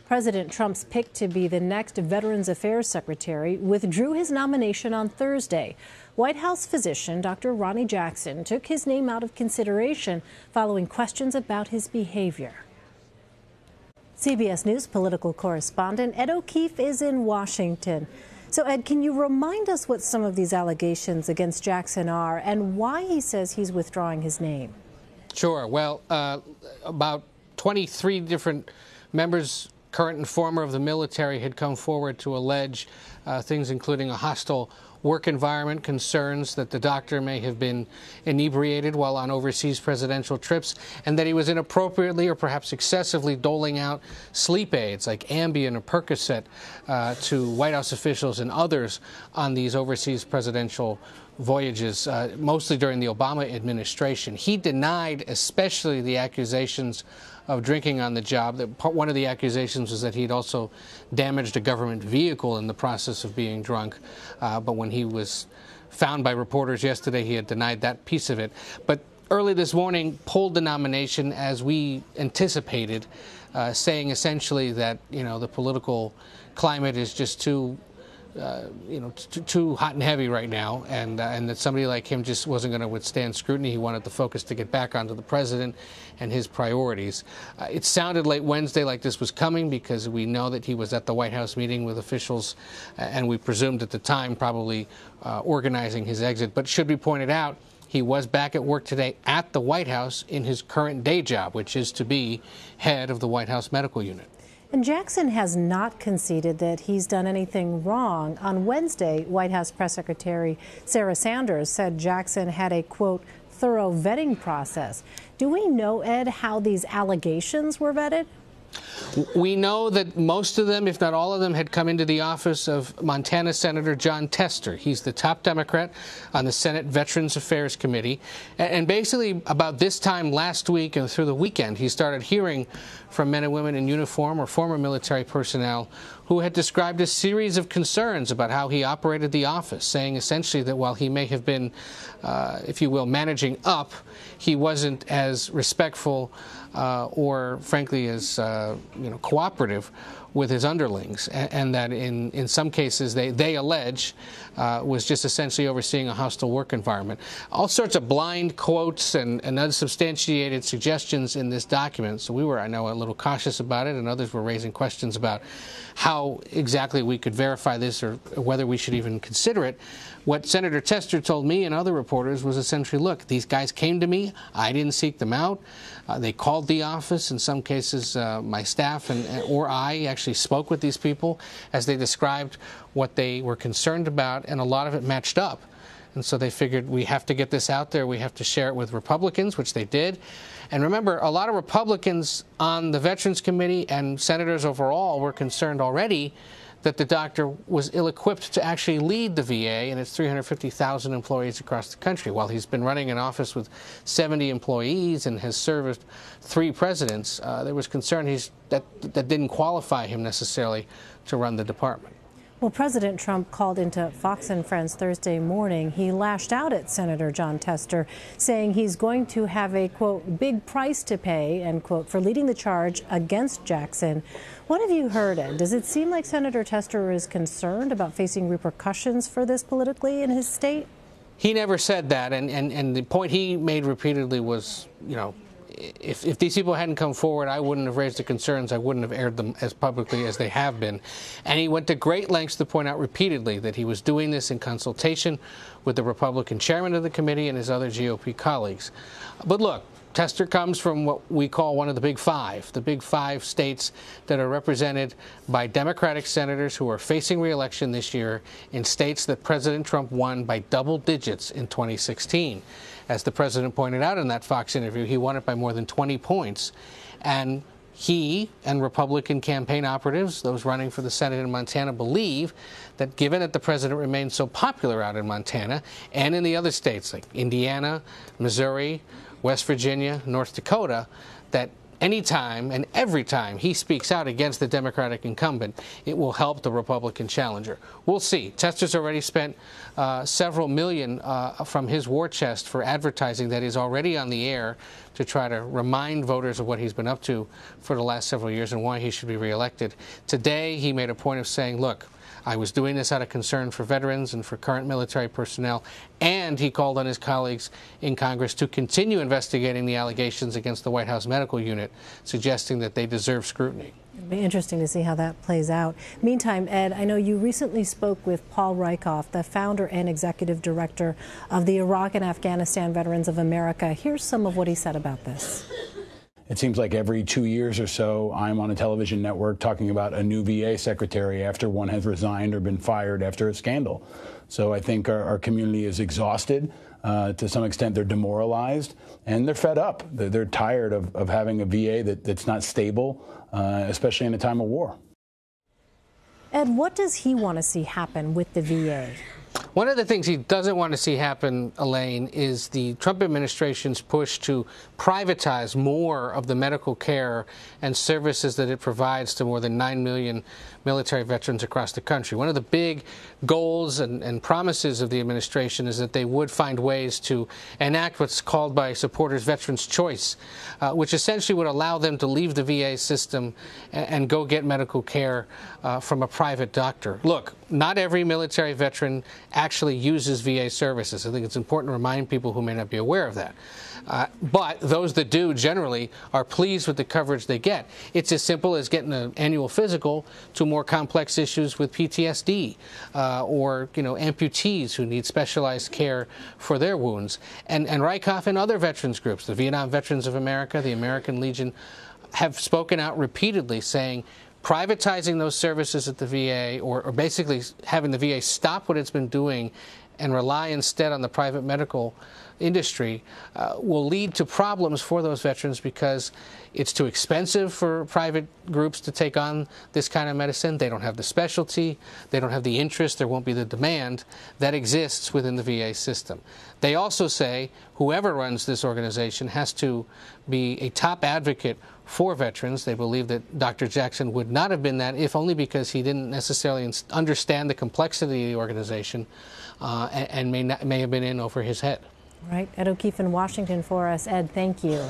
President Trump's pick to be the next Veterans Affairs Secretary withdrew his nomination on Thursday. White House physician Dr. Ronny Jackson took his name out of consideration following questions about his behavior. CBS News political correspondent Ed O'Keefe is in Washington. So, Ed, can you remind us what some of these allegations against Jackson are and why he says he's withdrawing his name? Sure. Well, about 23 different members, current and former, of the military had come forward to allege things including a hostile work environment, concerns that the doctor may have been inebriated while on overseas presidential trips, and that he was inappropriately or perhaps excessively doling out sleep aids like Ambien or Percocet to White House officials and others on these overseas presidential voyages, mostly during the Obama administration. He denied especially the accusations of drinking on the job. One of the accusations was that he'd also damaged a government vehicle in the process of being drunk. But when he was found by reporters yesterday, he had denied that piece of it. But early this morning, pulled the nomination as we anticipated, saying essentially that, the political climate is just too hot and heavy right now, and that somebody like him just wasn't going to withstand scrutiny. He wanted the focus to get back onto the president and his priorities. It sounded late Wednesday like this was coming because we know that he was at the White House meeting with officials, and we presumed at the time probably organizing his exit. But it should be pointed out, he was back at work today at the White House in his current day job, which is to be head of the White House medical unit. And Jackson has not conceded that he's done anything wrong. On Wednesday, White House Press Secretary Sarah Sanders said Jackson had a, quote, thorough vetting process. Do we know, Ed, how these allegations were vetted? We know that most of them, if not all of them, had come into the office of Montana Senator Jon Tester. He's the top Democrat on the Senate Veterans Affairs Committee. And basically, about this time last week and through the weekend, he started hearing from men and women in uniform or former military personnel who had described a series of concerns about how he operated the office, saying essentially that while he may have been, if you will, managing up, he wasn't as respectful or, frankly, as cooperative with his underlings, and that in some cases they allege was just essentially overseeing a hostile work environment. All sorts of blind quotes and unsubstantiated suggestions in this document. So we were, I know, a little cautious about it, and others were raising questions about how exactly we could verify this or whether we should even consider it. What Senator Tester told me and other reporters was essentially, look, these guys came to me. I didn't seek them out. They called the office. In some cases, my staff or I actually spoke with these people as they described what they were concerned about, and a lot of it matched up. And so they figured we have to get this out there. We have to share it with Republicans, which they did. And remember, a lot of Republicans on the Veterans Committee and senators overall were concerned already that the doctor was ill-equipped to actually lead the VA and its 350,000 employees across the country. While he's been running an office with 70 employees and has served 3 presidents, there was concern that didn't qualify him necessarily to run the department. Well, President Trump called into Fox and Friends Thursday morning. He lashed out at Senator Jon Tester, saying he's going to have a, quote, big price to pay, end quote, for leading the charge against Jackson. What have you heard, Ed? Does it seem like Senator Tester is concerned about facing repercussions for this politically in his state? He never said that, and the point he made repeatedly was, if these people hadn't come forward, I wouldn't have raised the concerns. I wouldn't have aired them as publicly as they have been. And he went to great lengths to point out repeatedly that he was doing this in consultation with the Republican chairman of the committee and his other GOP colleagues. But look, Tester comes from what we call one of the Big Five states that are represented by Democratic senators who are facing re-election this year in states that President Trump won by double digits in 2016. As the president pointed out in that Fox interview, he won it by more than 20 points. And he and Republican campaign operatives, those running for the Senate in Montana, believe that given that the president remains so popular out in Montana and in the other states like Indiana, Missouri, West Virginia, North Dakota, that anytime and every time he speaks out against the Democratic incumbent, it will help the Republican challenger. We'll see. Tester's already spent several million from his war chest for advertising that is already on the air to try to remind voters of what he's been up to for the last several years and why he should be reelected. Today, he made a point of saying, look, I was doing this out of concern for veterans and for current military personnel, and he called on his colleagues in Congress to continue investigating the allegations against the White House medical unit, suggesting that they deserve scrutiny. It'll be interesting to see how that plays out. Meantime, Ed, I know you recently spoke with Paul Rieckhoff, the founder and executive director of the Iraq and Afghanistan Veterans of America. Here's some of what he said about this. It seems like every 2 years or so, I'm on a television network talking about a new VA secretary after one has resigned or been fired after a scandal. So I think our community is exhausted. To some extent, they're demoralized, and they're fed up. They're tired of having a VA that's not stable, especially in a time of war. Ed, what does he want to see happen with the VA? One of the things he doesn't want to see happen, Elaine, is the Trump administration's push to privatize more of the medical care and services that it provides to more than 9 million military veterans across the country. One of the big goals and promises of the administration is that they would find ways to enact what's called by supporters Veterans' Choice, which essentially would allow them to leave the VA system and go get medical care from a private doctor. Look, not every military veteran actually uses VA services. I think it's important to remind people who may not be aware of that. But those that do generally are pleased with the coverage they get. It's as simple as getting an annual physical to more complex issues with PTSD or amputees who need specialized care for their wounds. And Rieckhoff and other veterans groups, the Vietnam Veterans of America, the American Legion, have spoken out repeatedly saying privatizing those services at the VA or basically having the VA stop what it's been doing and rely instead on the private medical industry will lead to problems for those veterans because it's too expensive for private groups to take on this kind of medicine. They don't have the specialty, they don't have the interest, there won't be the demand that exists within the VA system. They also say whoever runs this organization has to be a top advocate for veterans. They believe that Dr. Jackson would not have been that, if only because he didn't necessarily understand the complexity of the organization and may have been in over his head. Right. Ed O'Keefe in Washington for us. Ed, thank you.